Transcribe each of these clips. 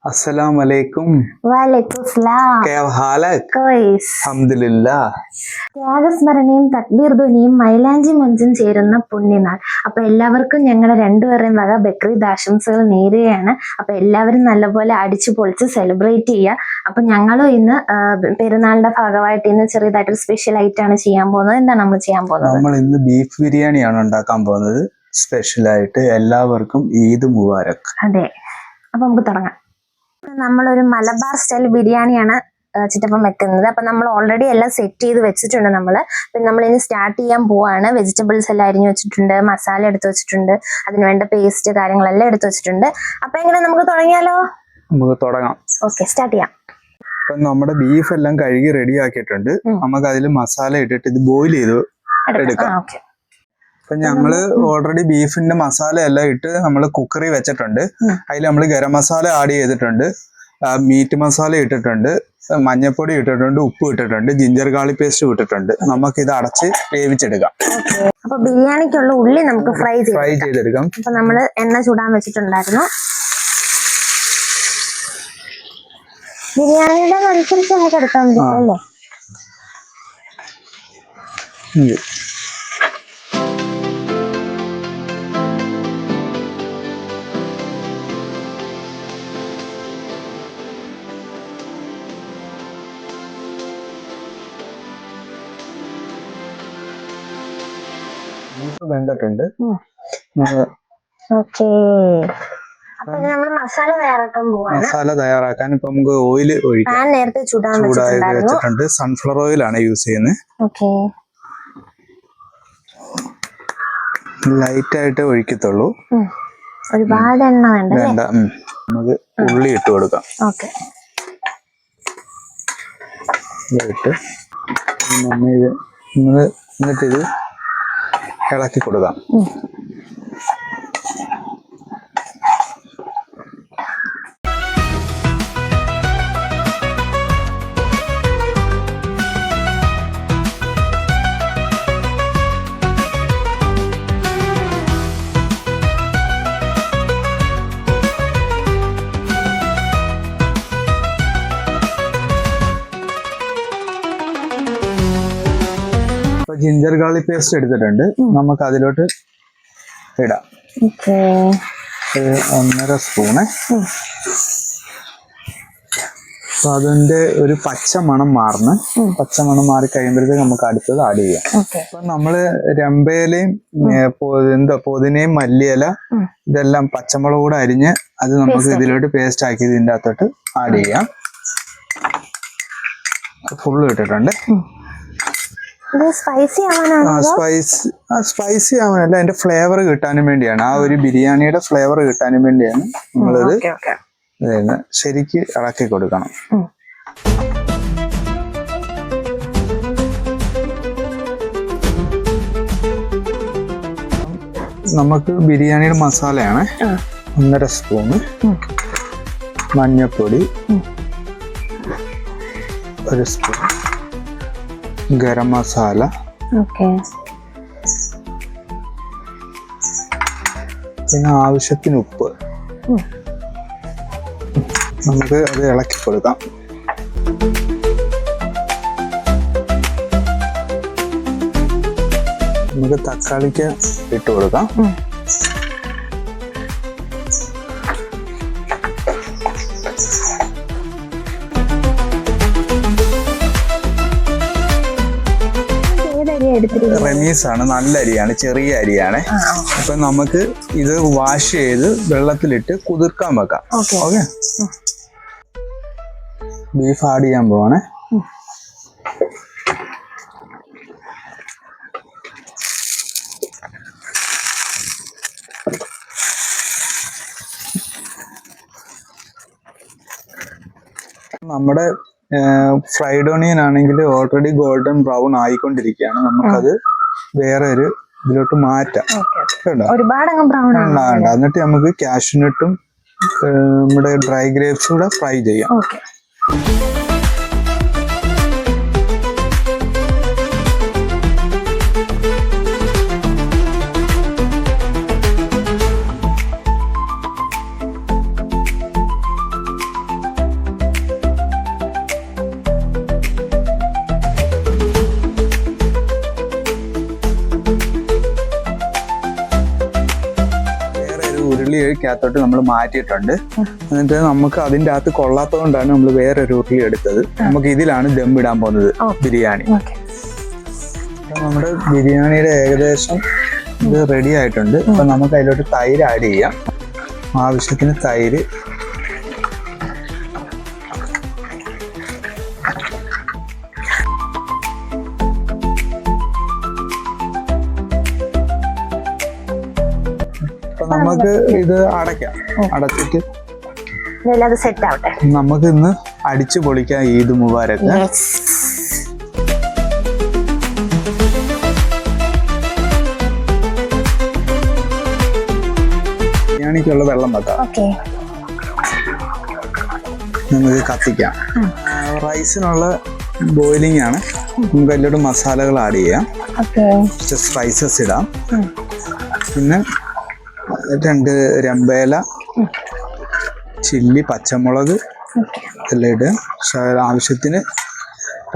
अस्सलामुअलैकुम। वालेकुम क्या हाल है? അൽഹംദുലില്ലാ. ത്യാഗസ്മരണയും തക്ബീർ ധ്വനിയും മൈലാഞ്ചി മൊഞ്ചും ചേരുന്ന പുണ്യനാൾ. അപ്പൊ എല്ലാവർക്കും ഞങ്ങളുടെ രണ്ടുപേരുടെയും വക ബക്രീദ് ആശംസകൾ നേരുകയാണ്. അപ്പൊ എല്ലാവരും നല്ലപോലെ അടിച്ചു പൊളിച്ച് സെലിബ്രേറ്റ് ചെയ്യുക. അപ്പൊ ഞങ്ങളും ഇന്ന് പെരുന്നാളിന്റെ ഭാഗമായിട്ട് ഇന്ന് ചെറിയതായിട്ടൊരു സ്പെഷ്യൽ ഐറ്റം ആണ് ചെയ്യാൻ പോകുന്നത്. എന്താണ് നമ്മൾ ചെയ്യാൻ പോകുന്നത്? നമ്മൾ ഇന്ന് ബീഫ് ബിരിയാണിയാണ് ഉണ്ടാക്കാൻ പോകുന്നത്. സ്പെഷ്യലായിട്ട് എല്ലാവർക്കും ഈദ് മുബാരക്. അതെ, അപ്പൊ നമുക്ക് തുടങ്ങാം. നമ്മളൊരു മലബാർ സ്റ്റൈൽ ബിരിയാണിയാണ് ചിറ്റപ്പം വെക്കുന്നത്. അപ്പൊ നമ്മൾ ഓൾറെഡി എല്ലാം സെറ്റ് ചെയ്ത് വെച്ചിട്ടുണ്ട്. പിന്നെ നമ്മൾ ഇനി സ്റ്റാർട്ട് ചെയ്യാൻ പോവാണ്. വെജിറ്റബിൾസ് എല്ലാം അരിഞ്ഞു വെച്ചിട്ടുണ്ട്, മസാല എടുത്തു വെച്ചിട്ടുണ്ട്, അതിനുവേണ്ട പേസ്റ്റ് കാര്യങ്ങളെല്ലാം എടുത്തു വെച്ചിട്ടുണ്ട്. അപ്പൊ എങ്ങനെ നമുക്ക് തുടങ്ങിയാലോ? നമുക്ക് തുടങ്ങാം. ഓക്കെ, സ്റ്റാർട്ട് ചെയ്യാം. അപ്പൊ നമ്മുടെ ബീഫ് എല്ലാം കഴുകി റെഡി ആക്കിയിട്ടുണ്ട്. നമുക്ക് അതിൽ മസാല ഇട്ടിട്ട് ഇത് ബോയിൽ ചെയ്ത് എടുക്കാം. അപ്പൊ ഞങ്ങള് ഓൾറെഡി ബീഫിന്റെ മസാല എല്ലാം ഇട്ട് നമ്മൾ കുക്കറി വെച്ചിട്ടുണ്ട്. അതിൽ നമ്മൾ ഗരം മസാല ആഡ് ചെയ്തിട്ടുണ്ട്, മീറ്റ് മസാല ഇട്ടിട്ടുണ്ട്, മഞ്ഞൾപ്പൊടി ഇട്ടിട്ടുണ്ട്, ഉപ്പ് ഇട്ടിട്ടുണ്ട്, ജിഞ്ചർ ഗാർലിക് പേസ്റ്റ് ഇട്ടിട്ടുണ്ട്. നമുക്ക് ഇത് അടച്ച് വേവിച്ചെടുക്കാം. അപ്പൊ ബിരിയാണിക്കുള്ള ഉള്ളി നമുക്ക് ഫ്രൈ ചെയ്തെടുക്കാം. അപ്പൊ നമ്മള് എണ്ണ ചൂടാൻ വെച്ചിട്ടുണ്ടായിരുന്നു. ബിരിയാണിയുടെ അനുസരിച്ച് നമുക്ക് എടുക്കാൻ പറ്റില്ലേ? വെന്തിട്ടുണ്ട്. മസാല തയ്യാറാക്കാൻ ഇപ്പൊ നമുക്ക് ഓയിൽ ഒഴിക്കാം. ചൂടായി വെച്ചിട്ടുണ്ട്. സൺഫ്ലവർ ഓയിൽ ആണ് യൂസ് ചെയ്യുന്നത്. ലൈറ്റ് ആയിട്ട് ഒഴിക്കത്തുള്ളൂ, ഒരുപാട് എണ്ണ വേണ്ട. നമുക്ക് ഉള്ളി ഇട്ട് കൊടുക്കാം. ഇട്ട് എന്നിട്ട് ഇത് ഇളക്കി കൊടുക്കാം. ജിഞ്ചർ ഗാർലിക് പേസ്റ്റ് എടുത്തിട്ടുണ്ട്. നമുക്ക് അതിലോട്ട് ഇടാം. 1.5 സ്പൂണ്. അപ്പൊ അതിന്റെ ഒരു പച്ചമണം മാറി കഴിയുമ്പോഴത്തേക്ക് നമുക്ക് അടുത്തത് ആഡ് ചെയ്യാം. അപ്പൊ നമ്മള് രമ്പയിലയും പുതിനയും മല്ലിയില ഇതെല്ലാം പച്ചമുളക് കൂടെ അരിഞ്ഞ് അത് നമുക്ക് ഇതിലോട്ട് പേസ്റ്റ് ആക്കി ഇതിന്റെ അകത്തോട്ട് ആഡ് ചെയ്യാം. ഫുള്ള് ഇട്ടിട്ടുണ്ട്. സ്പൈസി ആവാനല്ല, അതിന്റെ ഫ്ലേവർ കിട്ടാനും വേണ്ടിയാണ്. ആ ഒരു ബിരിയാണിയുടെ ഫ്ലേവർ കിട്ടാനും വേണ്ടിയാണ് നമ്മളിത് ശരിക്ക് ഇളക്കി കൊടുക്കണം. നമുക്ക് ബിരിയാണിയുടെ മസാലയാണ് 1.5 സ്പൂണ്, മഞ്ഞൾപ്പൊടി 1 സ്പൂൺ, ഗരം മസാല, പിന്നെ ആവശ്യത്തിന് ഉപ്പ്. നമുക്ക് അത് ഇളക്കി കൊടുക്കാം. നമുക്ക് തക്കാളിക്ക് ഇട്ട് കൊടുക്കാം. റമീസ് ആണ്, നല്ല അരിയാണ്, ചെറിയ അരിയാണ്. അപ്പൊ നമുക്ക് ഇത് വാഷ് ചെയ്ത് വെള്ളത്തിലിട്ട് കുതിർക്കാൻ വെക്കാം. ഓക്കെ, ബീഫ് ആഡ് ചെയ്യാൻ പോവാണ്. നമ്മുടെ ഫ്രൈഡ് ഓണിയൻ ആണെങ്കിൽ ഓൾറെഡി ഗോൾഡൻ ബ്രൗൺ ആയിക്കൊണ്ടിരിക്കുകയാണ്. നമുക്കത് വേറെ ഒരു ഇതിലോട്ട് മാറ്റാം. എന്നിട്ട് നമുക്ക് കാഷ്യൂനട്ടും നമ്മുടെ ഡ്രൈ ഗ്രേപ്സും കൂടെ ഫ്രൈ ചെയ്യാം. ഉരുളിക്കകത്തോട്ട് നമ്മൾ മാറ്റിയിട്ടുണ്ട്. എന്നിട്ട് നമുക്ക് അതിൻ്റെ അകത്ത് കൊള്ളാത്തതുകൊണ്ടാണ് നമ്മൾ വേറൊരു ഉരുളി എടുത്തത്. നമുക്ക് ഇതിലാണ് ദം ഇടാൻ പോകുന്നത് ബിരിയാണി. നമ്മുടെ ബിരിയാണിയുടെ ഏകദേശം ഇത് റെഡി ആയിട്ടുണ്ട്. അപ്പൊ നമുക്ക് അതിലോട്ട് തൈര് ആഡ് ചെയ്യാം. ആവശ്യത്തിന് തൈര്, നമുക്ക് ഇത് അടയ്ക്കാം. അടച്ചിട്ട് സെറ്റ് ആവട്ടെ. നമുക്ക് ഇന്ന് അടിച്ചു പൊളിക്കാം. ഈദ് മുബാരക്ക്. ബിരിയാണിക്കുള്ള വെള്ളം വെക്കാം. നമുക്ക് കത്തിക്കാം. റൈസിനുള്ള ബോയിലിംഗ് ആണ്. നമുക്ക് അതിലോട്ട് മസാലകൾ ആഡ് ചെയ്യാം. സ്പൈസസ് ഇടാം. പിന്നെ 2 രമ്പേല, ചില്ലി, പച്ചമുളക് എല്ലാം ഇടുക. ആവശ്യത്തിന്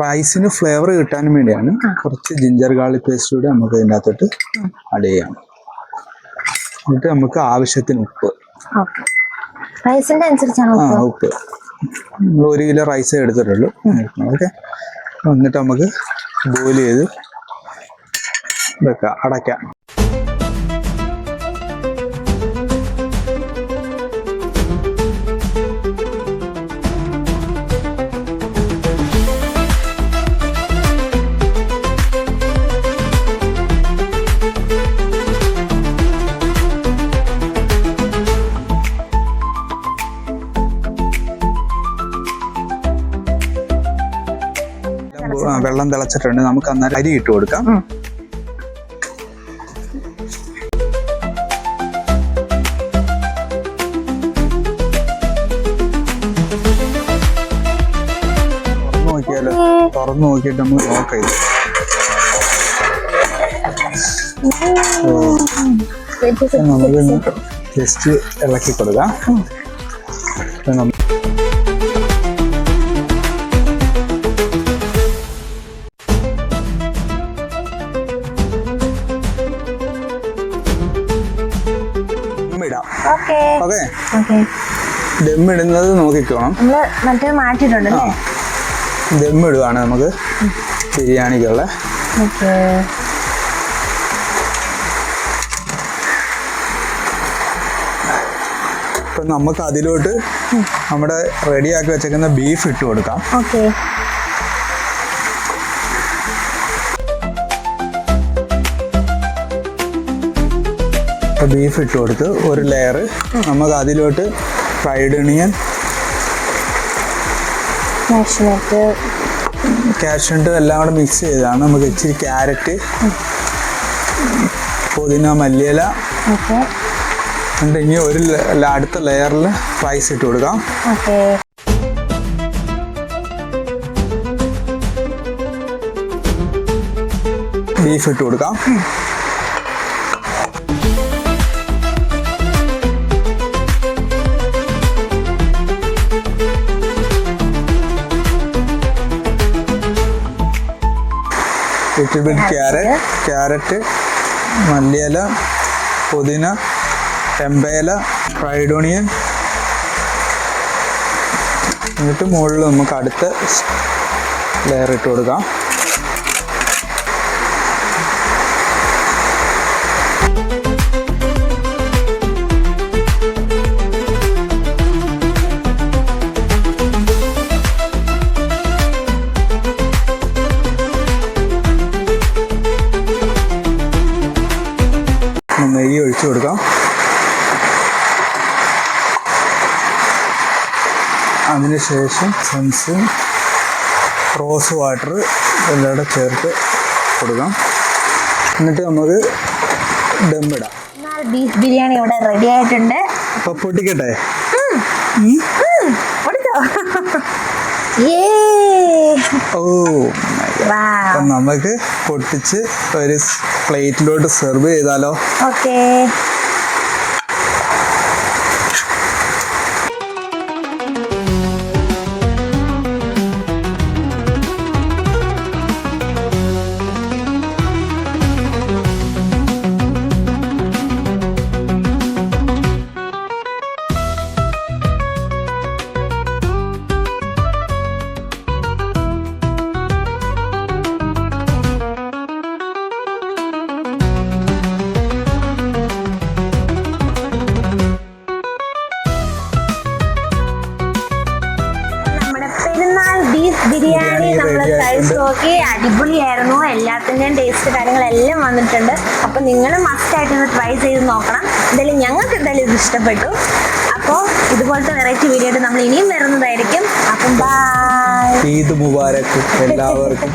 റൈസിന് ഫ്ലേവർ കിട്ടാനും വേണ്ടിയാണ്. കുറച്ച് ജിഞ്ചർ ഗാർലിക് പേസ്റ്റ് കൂടെ നമുക്ക് ഇതിൻ്റെ അകത്തോട്ട് ആഡ് ചെയ്യാം. എന്നിട്ട് നമുക്ക് ആവശ്യത്തിന് ഉപ്പ്. റൈസിന്റെ അനുസരിച്ചാണ് ഉപ്പ്. നമ്മൾ 1 കിലോ റൈസ് എടുത്തിട്ടുള്ളൂ. ഓക്കെ. എന്നിട്ട് നമുക്ക് ബോയിൽ ചെയ്ത് വെക്കാം, അടയ്ക്കാം. വെള്ളം തിളച്ചിട്ടുണ്ട്. നമുക്ക് അന്നേരം അരി ഇട്ട് കൊടുക്കാം. തുറന്നു നോക്കിയിട്ട് നമ്മൾ നോക്കാം. നമുക്കൊന്ന് ജസ്റ്റ് ഇളക്കി കൊടുക്കാം. ദമ്മിടുന്നത് നോക്കിക്കോണം. മാറ്റിട്ടുണ്ടല്ലേ. ദമ്മിടുവാണ് നമുക്ക് ബിരിയാണിക്കുള്ള. ഇപ്പൊ നമുക്ക് അതിലോട്ട് നമ്മുടെ റെഡിയാക്കി വെച്ചേക്കുന്ന ബീഫ് ഇട്ട് കൊടുക്കാം. ബീഫ് ഇട്ട് കൊടുത്ത് ഒരു ലെയർ നമുക്ക് അതിലോട്ട് ഫ്രൈഡ് ഒണിയൻ, കാഷ്യൂനട്ട് എല്ലാം കൂടെ മിക്സ് ചെയ്താണ്. നമുക്ക് ഇച്ചിരി ക്യാരറ്റ്, പുതിന, മല്ലിയില. എന്നിട്ട് ഇനി ഒരു അടുത്ത ലെയറിൽ റൈസ് ഇട്ട് കൊടുക്കാം. ബീഫ് ഇട്ട് കൊടുക്കാം. little bit carrot, മല്ലിയില, പുതിന, ചെമ്പയില, ഫ്രൈഡ് ഓണിയൻ. എന്നിട്ട് മുകളിൽ നമുക്ക് അടുത്ത ലെയർ ഇട്ട് കൊടുക്കാം. നെയ്യ് ഒഴിച്ചു കൊടുക്കാം. അതിനുശേഷം സെൻസ്, റോസ് വാട്ടർ എല്ലാം കൂടെ ചേർത്ത് കൊടുക്കാം. എന്നിട്ട് നമുക്ക് ദമ്മിടാം. ബീഫ് ബിരിയാണി ഇവിടെ റെഡി ആയിട്ടുണ്ട്. അപ്പൊ പൊട്ടിക്കട്ടെ. നമുക്ക് പൊട്ടിച്ച് ഒരു പ്ലേറ്റിലോട്ട് സെർവ് ചെയ്താലോ? ഓക്കേ. അടിപൊളിയായിരുന്നു. എല്ലാത്തിൻ്റെയും ടേസ്റ്റ് കാര്യങ്ങളെല്ലാം വന്നിട്ടുണ്ട്. അപ്പം നിങ്ങൾ മസ്റ്റായിട്ട് ഇത് ട്രൈ ചെയ്ത് നോക്കണം. എന്തായാലും ഞങ്ങൾക്ക് എന്തായാലും ഇത് ഇഷ്ടപ്പെട്ടു. അപ്പോൾ ഇതുപോലത്തെ വെറൈറ്റി വീഡിയോ ആയിട്ട് നമ്മൾ ഇനിയും വരുന്നതായിരിക്കും. അപ്പം ബൈ. ഈദ് മുബാരക് എല്ലാവർക്കും.